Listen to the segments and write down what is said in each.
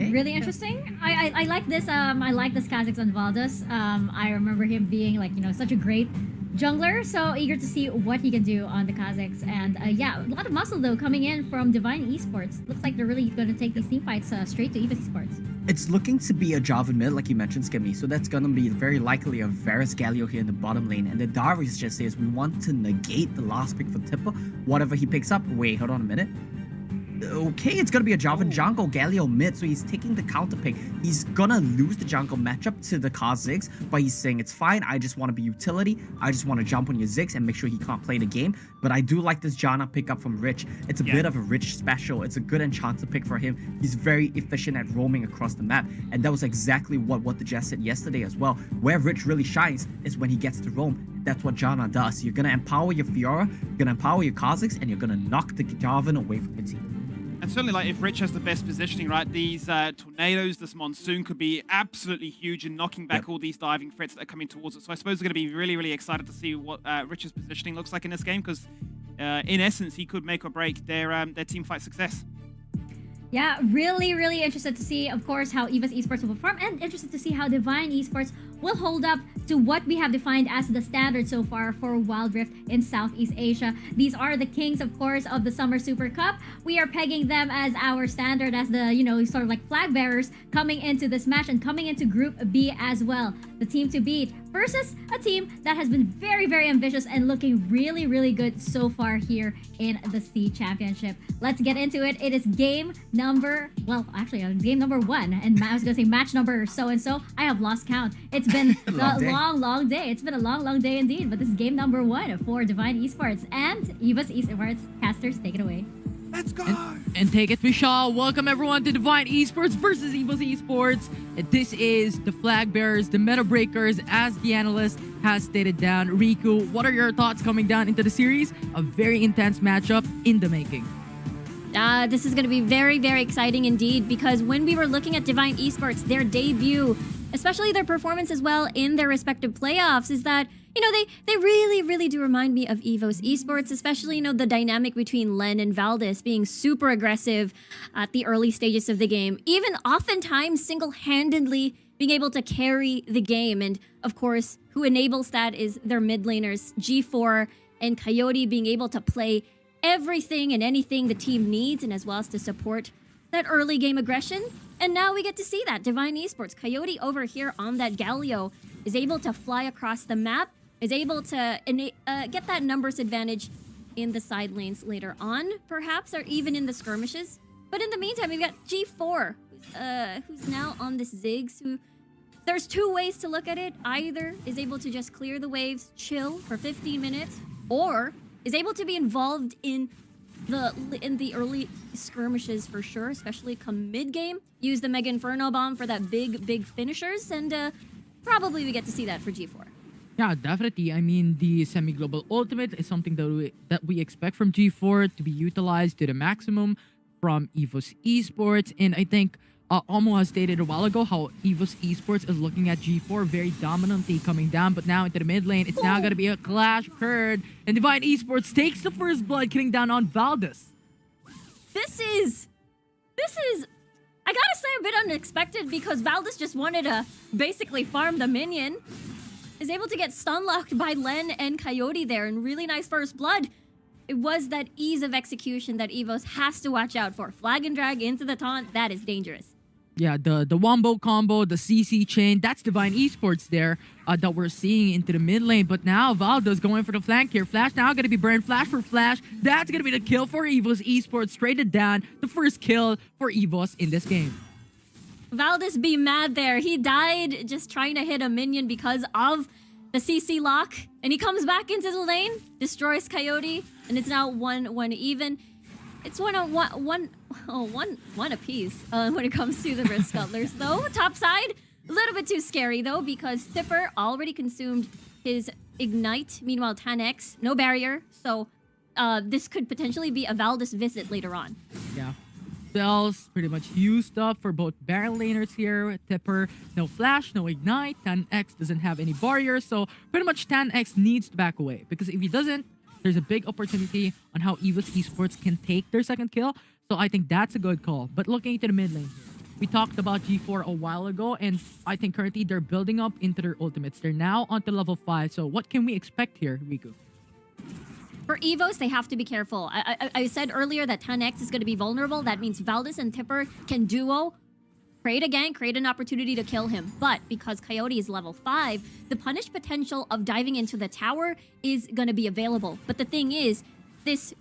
Okay. Really interesting. I like this. I like this Kazakhs on Valdes. I remember him being like such a great jungler. So eager to see what he can do on the Kazakhs. And yeah, a lot of muscle though coming in from Divine Esports. Looks like they're really going to take these team fights straight to EVOS Esports. It's looking to be a Java mid, like you mentioned, Skimmy. So that's gonna be very likely a Varus Galio here in the bottom lane. And the Darius just says we want to negate the last pick for Tipper. Whatever he picks up. Wait, hold on a minute. Okay, it's gonna be a Java jungle Galio mid, so he's taking the counter pick. He's gonna lose the jungle matchup to the Kha'Zix, but he's saying it's fine. I just want to be utility. I just want to jump on your Ziggs and make sure he can't play the game. But I do like this Janna pickup from Rich. It's a bit of a Rich special. It's a good enchanter pick for him. He's very efficient at roaming across the map, and that was exactly what the Jess said yesterday as well. Where Rich really shines is when he gets to roam. That's what Janna does. You're gonna empower your Fiora, you're gonna empower your Kha'Zix, and you're gonna knock the Jarvan away from your team. And certainly, like, if Rich has the best positioning, right, these tornadoes, this monsoon could be absolutely huge in knocking back all these diving threats that are coming towards it. So I suppose we're going to be really, really excited to see what Rich's positioning looks like in this game, because in essence, he could make or break their team fight success. Yeah, really, really interested to see, of course, how EVOS Esports will perform, and interested to see how Divine Esports will hold up to what we have defined as the standard so far for Wild Rift in Southeast Asia. These are the kings, of course, of the Summer Super Cup. We are pegging them as our standard, as the, sort of like flag bearers coming into this match and coming into Group B as well. The team to beat versus a team that has been very, very ambitious and looking really, really good so far here in the C Championship. Let's get into it. It is game number, well, actually, game number 1. And I was going to say match number so-and-so. I have lost count. It's been a long day. It's been a long day indeed. But this is game number 1 for Divine Esports and EVOS Esports. Casters, take it away. Let's go! And take it, we shall. Welcome everyone to Divine Esports versus EVOS Esports. And this is the flag bearers, the meta breakers, as the analyst has stated down. Riku, what are your thoughts coming down into the series? A very intense matchup in the making. This is going to be very, very exciting indeed, because when we were looking at Divine Esports, their debut, especially their performance as well in their respective playoffs, is that, they really, really do remind me of EVOS Esports, especially, the dynamic between Len and Valdes being super aggressive at the early stages of the game, even oftentimes single-handedly being able to carry the game. And of course, who enables that is their mid laners, G4 and Coyote, being able to play everything and anything the team needs, and as well as to support that early game aggression. And now we get to see that. Divine Esports, Coyote over here on that Galio, is able to fly across the map, is able to get that numbers advantage in the side lanes later on, perhaps, or even in the skirmishes. But in the meantime, we've got G4, who's now on this Ziggs, who... There's 2 ways to look at it. Either is able to just clear the waves, chill for 15 minutes, or is able to be involved in the early skirmishes for sure, especially come mid-game. Use the Mega Inferno Bomb for that big finishers, and probably we get to see that for G4. Yeah, definitely. I mean, the semi-global ultimate is something that we expect from G4 to be utilized to the maximum from EVOS Esports, and I think Almo has stated a while ago how EVOS Esports is looking at G4 very dominantly coming down, but now into the mid lane, it's now going to be a clash occurred, and Divine Esports takes the first blood, killing down on Valdes. This is, I gotta say, a bit unexpected, because Valdes just wanted to basically farm the minion. Is able to get stun locked by Len and Coyote there, and really nice first blood. It was that ease of execution that EVOS has to watch out for. Flag and drag into the taunt, that is dangerous. Yeah, the Wombo combo, the CC chain, that's Divine Esports there that we're seeing into the mid lane. But now Valdes going for the flank here. Flash now going to be burned. Flash for Flash. That's going to be the kill for EVOS Esports. Traded down the first kill for EVOS in this game. Valdes be mad there. He died just trying to hit a minion because of the CC lock. And he comes back into the lane, destroys Coyote, and it's now 1-1 even. It's one apiece when it comes to the Rift Scuttlers, though. Top side, a little bit too scary, though, because Tipper already consumed his Ignite. Meanwhile, 10x, no barrier. So this could potentially be a Valdes visit later on. Yeah. Spells pretty much used up for both Baron laners here. Tipper, no Flash, no Ignite. 10x doesn't have any barriers, so pretty much 10x needs to back away, because if he doesn't, there's a big opportunity on how EVOS Esports can take their second kill. So I think that's a good call. But looking into the mid lane here. We talked about G4 a while ago, and I think currently they're building up into their ultimates. They're now onto level 5. So what can we expect here, Riku? For EVOS, they have to be careful. I said earlier that 10X is going to be vulnerable. That means Valdez and Tipper can duo, create a gank, create an opportunity to kill him. But because Coyote is level 5, the punish potential of diving into the tower is going to be available. But the thing is, this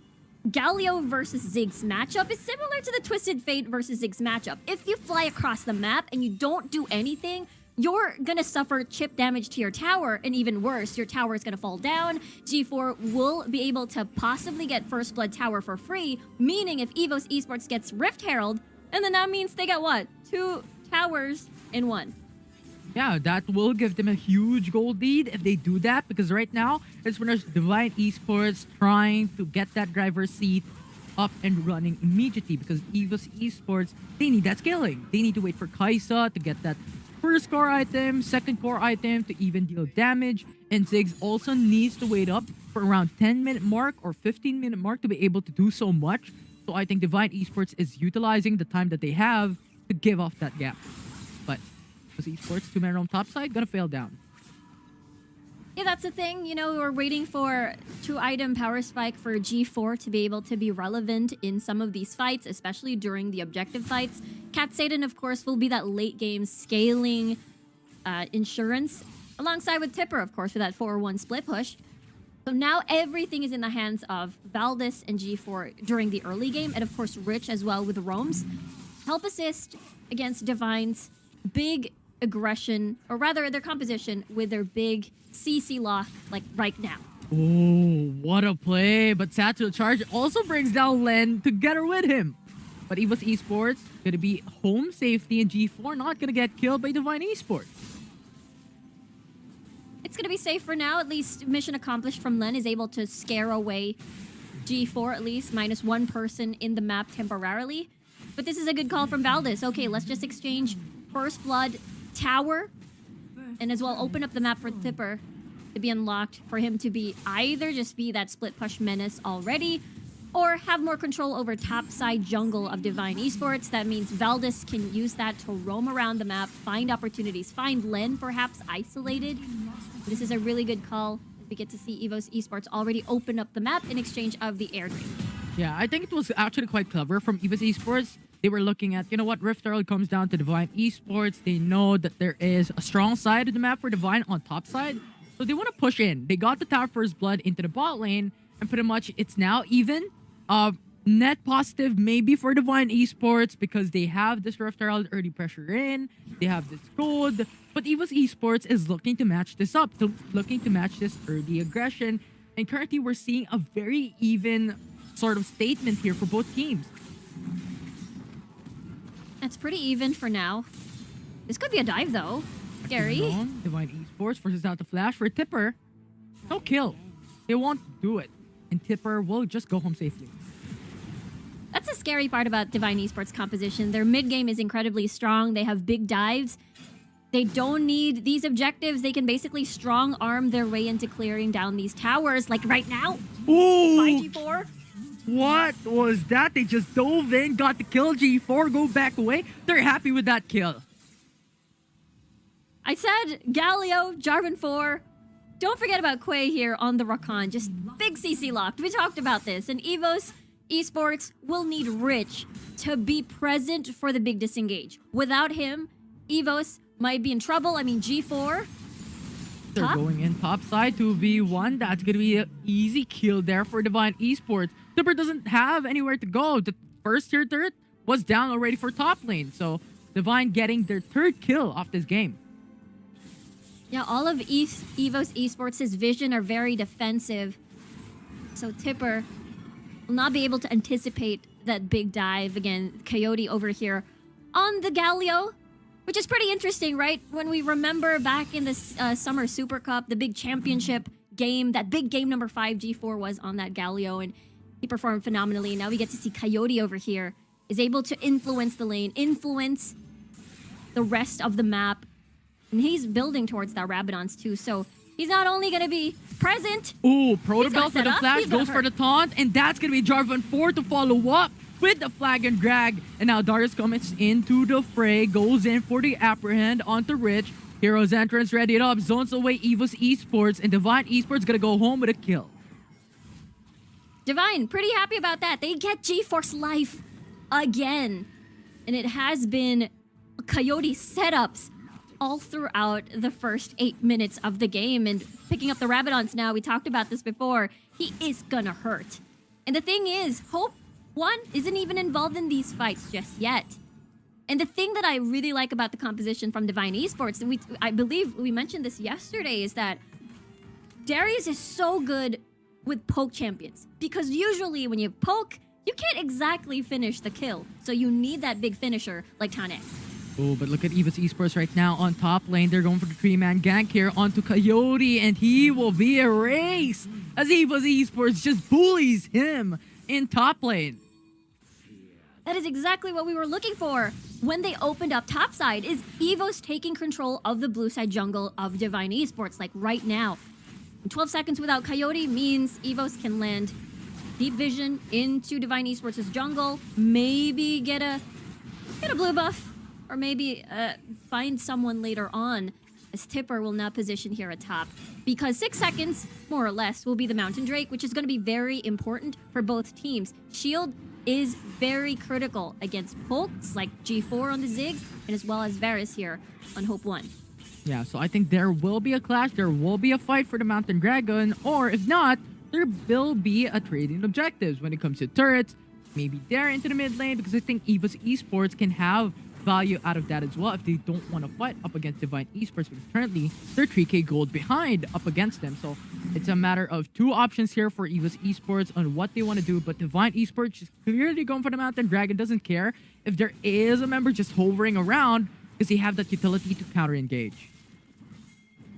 Galio versus Ziggs matchup is similar to the Twisted Fate versus Ziggs matchup. If you fly across the map and you don't do anything, you're gonna suffer chip damage to your tower, and even worse, your tower is gonna fall down. G4 will be able to possibly get First Blood Tower for free, meaning if EVOS Esports gets Rift Herald, and then that means they get what? 2 towers in 1. Yeah, that will give them a huge gold lead if they do that, because right now, it's when there's Divine Esports trying to get that driver's seat up and running immediately, because EVOS Esports, they need that scaling. They need to wait for Kaisa to get that first core item, second core item to even deal damage, and Ziggs also needs to wait up for around 10-minute mark or 15-minute mark to be able to do so much. So I think Divine Esports is utilizing the time that they have to give off that gap. But Esports, 2-man roam top side, gonna fail down. Yeah, that's the thing. You know, we're waiting for 2-item power spike for G4 to be able to be relevant in some of these fights, especially during the objective fights. Cat Satan, of course, will be that late game scaling insurance, alongside with Tipper, of course, for that 4-1 split push. So now everything is in the hands of Valdez and G4 during the early game, and of course Rich as well with roams. Help assist against Divine's big aggression, or rather their composition with their big CC lock, like right now. Oh, what a play. But Satchel Charge also brings down Len together with him. But EVOS Esports gonna be home safety, and G4 not gonna get killed by Divine Esports. It's gonna be safe for now. At least mission accomplished from Len is able to scare away G4, at least minus 1 person in the map temporarily. But this is a good call from Valdez. Okay, let's just exchange First Blood Tower, and as well open up the map for Tipper to be unlocked, for him to be either just be that split push menace already, or have more control over top side jungle of Divine Esports. That means Valdez can use that to roam around the map, find opportunities, find Len perhaps isolated. This is a really good call. We get to see EVOS Esports already open up the map in exchange of the airdrop. Yeah, I think it was actually quite clever from EVOS Esports. They were looking at, you know what, Rift Herald comes down to Divine Esports. They know that there is a strong side of the map for Divine on top side. So they want to push in. They got the tower First Blood into the bot lane, and pretty much it's now even. Net positive maybe for Divine Esports because they have this Rift Herald early pressure in. They have this gold. But EVOS Esports is looking to match this up, looking to match this early aggression. And currently we're seeing a very even sort of statement here for both teams. That's pretty even for now. This could be a dive, though. Scary. Divine Esports forces out the flash for Tipper. No kill. They won't do it. And Tipper will just go home safely. That's the scary part about Divine Esports composition. Their mid game is incredibly strong. They have big dives. They don't need these objectives. They can basically strong arm their way into clearing down these towers, like right now. Ooh! By G4. What was that? They just dove in, got the kill. G4 go back away. They're happy with that kill. I said Galio, Jarvan 4. Don't forget about Quay here on the Rakan. Just big CC locked. We talked about this. And EVOS Esports will need Rich to be present for the big disengage. Without him, EVOS might be in trouble. I mean, G4. They're going in top side 2v1. That's going to be an easy kill there for Divine Esports. Tipper doesn't have anywhere to go. The first tier turret was down already for top lane. So Divine getting their 3rd kill off this game. Yeah, all of EVOS Esports' vision are very defensive. So Tipper will not be able to anticipate that big dive. Again, Coyote over here on the Galio, which is pretty interesting, right? When we remember back in the Summer Super Cup, the big championship game, that big game number 5, G4 was on that Galio, and he performed phenomenally. Now we get to see Coyote over here is able to influence the lane, influence the rest of the map, and he's building towards that Rabadons too. So he's not only going to be present. Ooh, Protobelt for the flash, goes for the taunt, and that's going to be Jarvan 4 to follow up. with the flag and drag. And now Darius comes into the fray, goes in for the apprehend onto Rich. Heroes entrance ready it up, zones away EVOS Esports, and Divine Esports gonna go home with a kill. Divine, pretty happy about that. They get GeForce Life again. And it has been Coyote setups all throughout the first 8 minutes of the game. And picking up the Rabadons now, we talked about this before, he is gonna hurt. And the thing is, Hope 1 isn't even involved in these fights just yet. And the thing that I really like about the composition from Divine Esports, and I believe we mentioned this yesterday, is that Darius is so good with poke champions. Because usually when you poke, you can't exactly finish the kill. So you need that big finisher like Tanex. Oh, but look at EVOS Esports right now on top lane. They're going for the 3-man gank here onto Coyote, and he will be erased as EVOS Esports just bullies him in top lane. That is exactly what we were looking for when they opened up topside, is EVOS taking control of the blue side jungle of Divine Esports, like right now. And 12 seconds without Coyote means EVOS can land deep vision into Divine Esports' jungle, maybe get a blue buff, or maybe find someone later on, as Tipper will now position here atop. Because 6 seconds, more or less, will be the Mountain Drake, which is going to be very important for both teams. Shield is very critical against pokes like G4 on the Ziggs, and as well as Varus here on Hope 1. Yeah, so I think there will be a clash, there will be a fight for the Mountain Dragon, or if not, there will be a trading objectives when it comes to turrets, maybe there into the mid lane, because I think EVOS Esports can have value out of that as well if they don't want to fight up against Divine Esports, because currently they're 3k gold behind up against them. So it's a matter of two options here for EVOS Esports on what they want to do, but Divine Esports is clearly going for the Mountain Dragon, doesn't care if there is a member just hovering around because they have that utility to counter engage.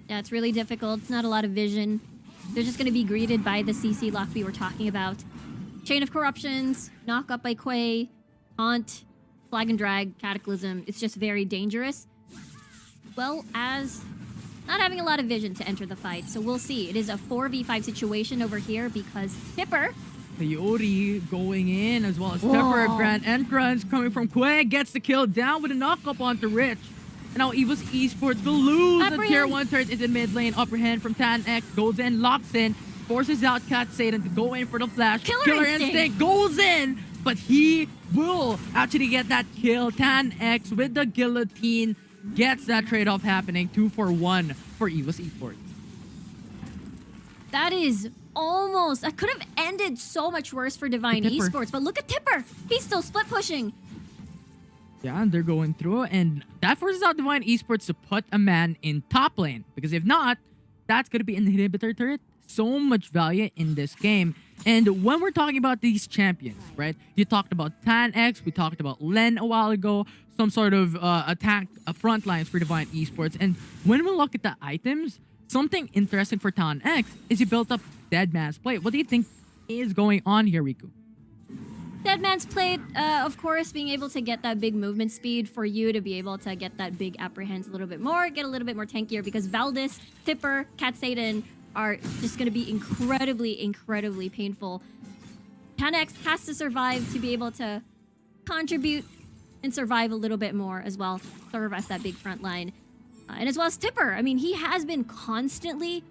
Yeah, it's really difficult. It's not a lot of vision. They're just going to be greeted by the CC lock we were talking about. Chain of Corruptions, knock up by Quay, Haunt, Flag and Drag, Cataclysm. It's just very dangerous. Well as not having a lot of vision to enter the fight. So we'll see. It is a 4v5 situation over here because Tipper... Coyote going in as well as Tipper. Grand entrance coming from Quay. Gets the kill down with a knock-up onto Rich. And now EVOS Esports will lose the tier 1 turret into mid lane. Upper hand from Tanex. Goes in, locks in. Forces out Cat Satan to go in for the flash. Killer Instinct goes in. But he will actually get that kill. Tanex with the guillotine gets that trade-off happening. 2 for 1 for EVOS Esports. That is almost... That could have ended so much worse for Divine Esports. But look at Tipper. He's still split pushing. Yeah, and they're going through, and that forces out Divine Esports to put a man in top lane. Because if not, that's going to be an inhibitor turret. So much value in this game. And when we're talking about these champions, right? You talked about Tanex, we talked about Len a while ago, some sort of attack front lines for Divine Esports. And when we look at the items, something interesting for Tanex is he built up Dead Man's Plate. What do you think is going on here, Riku? Dead Man's Plate, of course, being able to get that big movement speed for you to be able to get that big apprehend a little bit more, get a little bit more tankier, because Valdis, Tipper, Cat Satan are just going to be incredibly, incredibly painful. Tanex has to survive to be able to contribute and survive a little bit more as well, serve as that big front line. And as well as Tipper, I mean, he has been constantly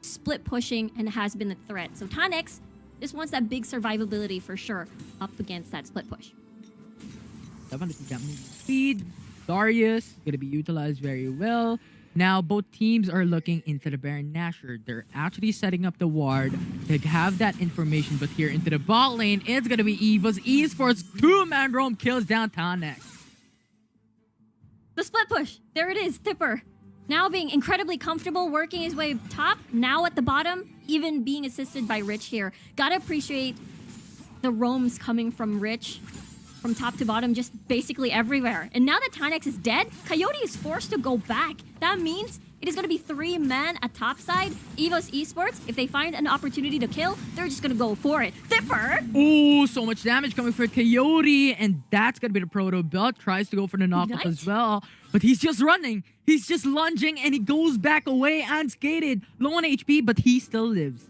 split pushing and has been the threat. So Tanex just wants that big survivability for sure up against that split push. Definitely that movement speed. Darius going to be utilized very well. Now, both teams are looking into the Baron Nashor. They're actually setting up the ward to have that information. But here into the bot lane, it's going to be EVOS Esports. 2-man roam kills down Tanex. The split push. There it is. Tipper. Now being incredibly comfortable, working his way top. Now at the bottom, even being assisted by Rich here. Gotta appreciate the roams coming from Rich. From top to bottom, just basically everywhere. And now that Tanex is dead, Coyote is forced to go back. That means it is going to be 3-man at top side. EVOS Esports, if they find an opportunity to kill, they're just going to go for it. Tipper! Oh, so much damage coming for Coyote. And that's going to be the proto build. Tries to go for the knockup as well. But he's just running. He's just lunging and he goes back away unscathed. Low on HP, but he still lives.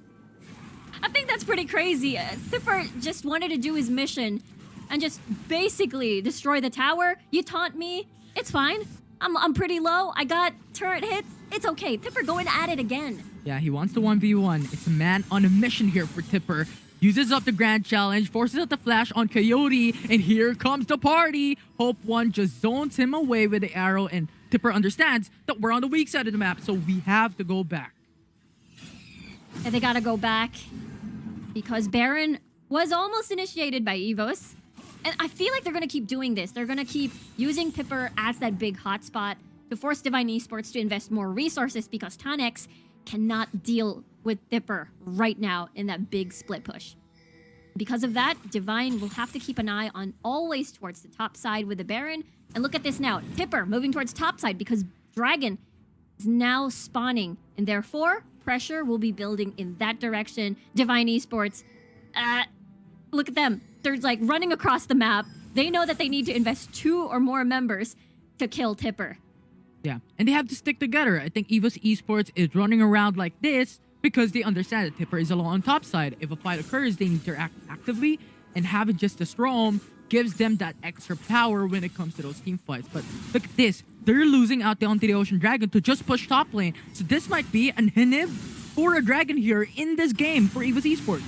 I think that's pretty crazy. Tipper just wanted to do his mission. and just basically destroy the tower. You taunt me. It's fine. I'm pretty low. I got turret hits. It's okay. Tipper going at it again. Yeah, he wants the 1v1. It's a man on a mission here for Tipper. Uses up the Grand Challenge, forces out the flash on Coyote, and here comes the party. Hope One just zones him away with the arrow, and Tipper understands that we're on the weak side of the map, so we have to go back. And they gotta go back because Baron was almost initiated by EVOS. And I feel like they're gonna keep doing this. They're gonna keep using Tipper as that big hotspot to force Divine Esports to invest more resources because Tanex cannot deal with Tipper right now in that big split push. Because of that, Divine will have to keep an eye on always towards the top side with the Baron. And look at this now. Tipper moving towards top side because Dragon is now spawning. And therefore, pressure will be building in that direction. Divine Esports, look at them. They're like running across the map. They know that they need to invest 2 or more members to kill Tipper. Yeah, and they have to stick together. I think EVOS Esports is running around like this because they understand that Tipper is alone on top side. If a fight occurs, they need to act actively, and having just a Strom gives them that extra power when it comes to those team fights. But look at this. They're losing out onto the Ocean Dragon to just push top lane. So this might be an inhib for a Dragon here in this game for EVOS Esports.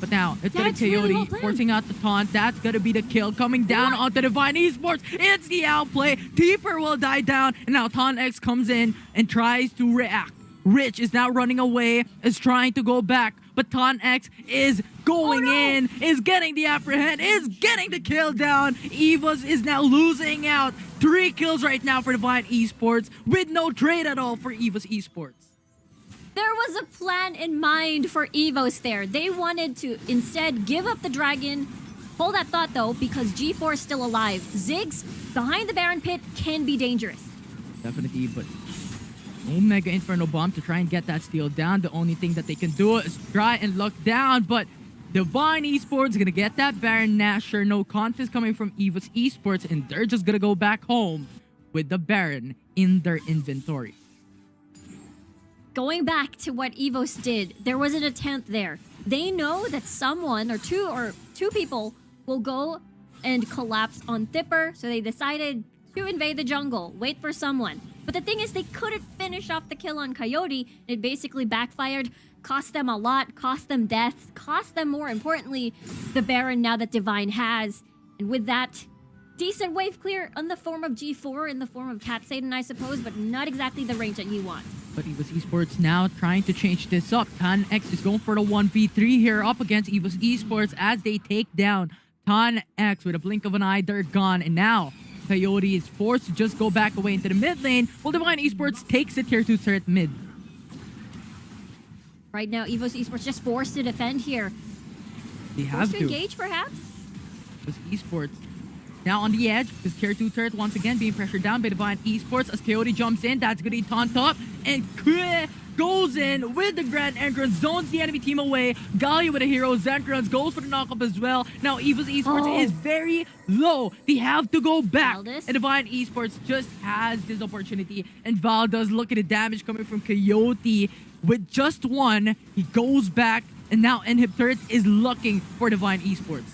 But now, it's gonna Coyote really well forcing out the taunt. That's gonna be the kill coming down onto Divine Esports. It's the outplay. Deeper will die down. And now Taunt X comes in and tries to react. Rich is now running away, is trying to go back. But Taunt X is going in, is getting the apprehend, is getting the kill down. EVOS is now losing out. 3 kills right now for Divine Esports with no trade at all for EVOS Esports. There was a plan in mind for EVOS there. They wanted to instead give up the Dragon. Hold that thought though, because G4 is still alive. Ziggs behind the Baron pit can be dangerous. Definitely, but no Mega Inferno Bomb to try and get that steal down. The only thing that they can do is try and lock down, but Divine Esports gonna get that Baron Nashor. No contest coming from EVOS Esports, and they're just gonna go back home with the Baron in their inventory. Going back to what EVOS did, there was an attempt there. They know that someone or two people will go and collapse on Tipper, so they decided to invade the jungle, wait for someone. But the thing is, they couldn't finish off the kill on Coyote. It basically backfired, cost them a lot, cost them deaths, cost them, more importantly, the Baron now that Divine has. And with that, decent wave clear in the form of G4, in the form of Cat Satan, I suppose, but not exactly the range that you want. But EVOS Esports now trying to change this up. Tan X is going for the 1v3 here up against EVOS Esports as they take down Tan X with a blink of an eye. They're gone, and now Coyote is forced to just go back away into the mid lane while Divine Esports takes the tier 2 turret mid. Right now, EVOS Esports just forced to defend here. They have Forced to engage, perhaps? EVOS Esports now on the edge. This tier 2 turret once again being pressured down by Divine Esports as Coyote jumps in. That's gonna be taunt up, and goes in with the Grand Entrance, zones the enemy team away. Galio with a hero. Zentrons goes for the knockup as well. Now EVOS Esports is very low. They have to go back. Valdez. And Divine Esports just has this opportunity. And Val does look at the damage coming from Coyote. With just one, he goes back. And now Inhib turret is looking for Divine Esports.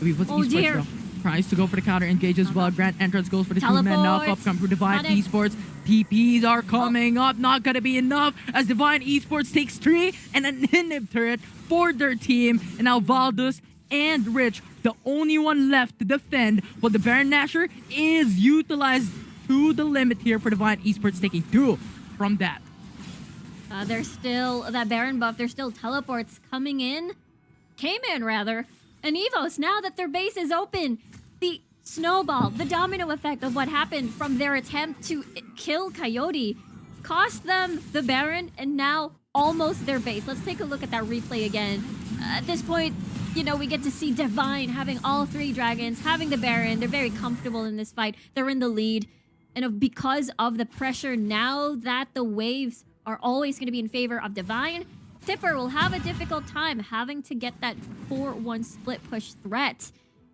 EVOS Esports dear. though tries to go for the counter engage as well. Grand Entrance goes for the 2-man knockup. Come from Divine Esports. TPs are coming up. Not gonna be enough as Divine Esports takes 3 and an Inhib turret for their team. And now Valdez and Rich, the only one left to defend. But the Baron Nashor is utilized to the limit here for Divine Esports, taking 2 from that. There's still that Baron buff. There's still teleports coming in. Came in, rather. And EVOS, now that their base is open, the snowball, the domino effect of what happened from their attempt to kill Coyote cost them the Baron and now almost their base. Let's take a look at that replay again. At this point, you know, we get to see Divine having all 3 dragons, having the Baron. They're very comfortable in this fight. They're in the lead. And because of the pressure now that the waves are always going to be in favor of Divine, Tipper will have a difficult time having to get that 4-1 split push threat.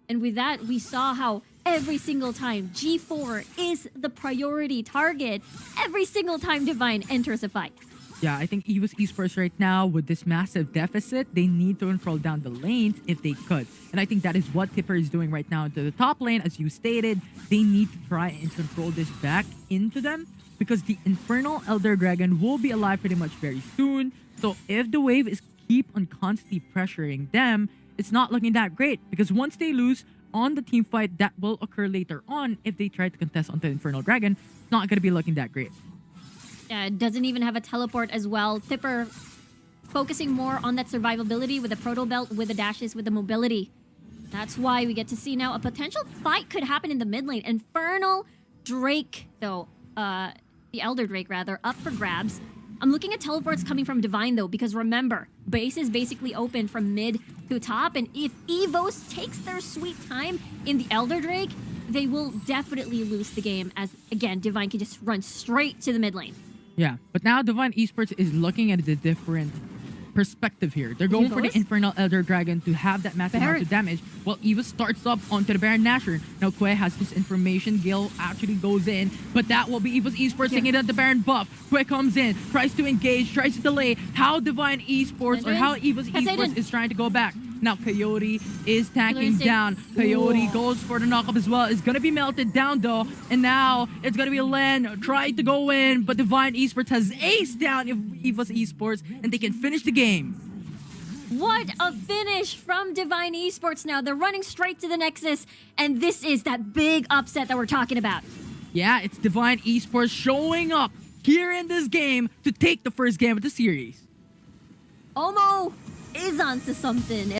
And with that, we saw how every single time G4 is the priority target, every single time Divine enters a fight. Yeah, I think EVOS Esports right now, with this massive deficit, they need to control down the lanes if they could. And I think that is what Tipper is doing right now into the top lane. As you stated, they need to try and control this back into them because the Infernal Elder Dragon will be alive pretty much very soon. So if the wave is keep on constantly pressuring them, it's not looking that great because once they lose on the team fight, that will occur later on if they try to contest onto the Infernal Dragon, it's not going to be looking that great. Doesn't even have a teleport as well. Tipper focusing more on that survivability with the Proto Belt, with the dashes, with the mobility. That's why we get to see now a potential fight could happen in the mid lane. Infernal Drake, though, the Elder Drake rather, up for grabs. I'm looking at teleports coming from Divine though, because remember, base is basically open from mid to top, and if EVOS takes their sweet time in the Elder Drake, they will definitely lose the game as, again, Divine can just run straight to the mid lane. Yeah, but now Divine Esports is looking at the different perspective here. They're going for the Infernal Elder Dragon to have that massive amount of damage, while Eva starts up onto the Baron Nashor. Now Quay has this information. Gale actually goes in, but that will be EVOS Esports taking out the Baron buff. Quay comes in, tries to engage, tries to delay. How Divine Esports or how EVOS Esports is trying to go back. Now Coyote is tanking down. Coyote goes for the knockup as well. It's gonna be melted down though, and now it's gonna be Len trying to go in, but Divine Esports has aced down EVOS Esports, and they can finish the game. What a finish from Divine Esports now. They're running straight to the Nexus, and this is that big upset that we're talking about. Yeah, it's Divine Esports showing up here in this game to take the first game of the series. Omo is onto something.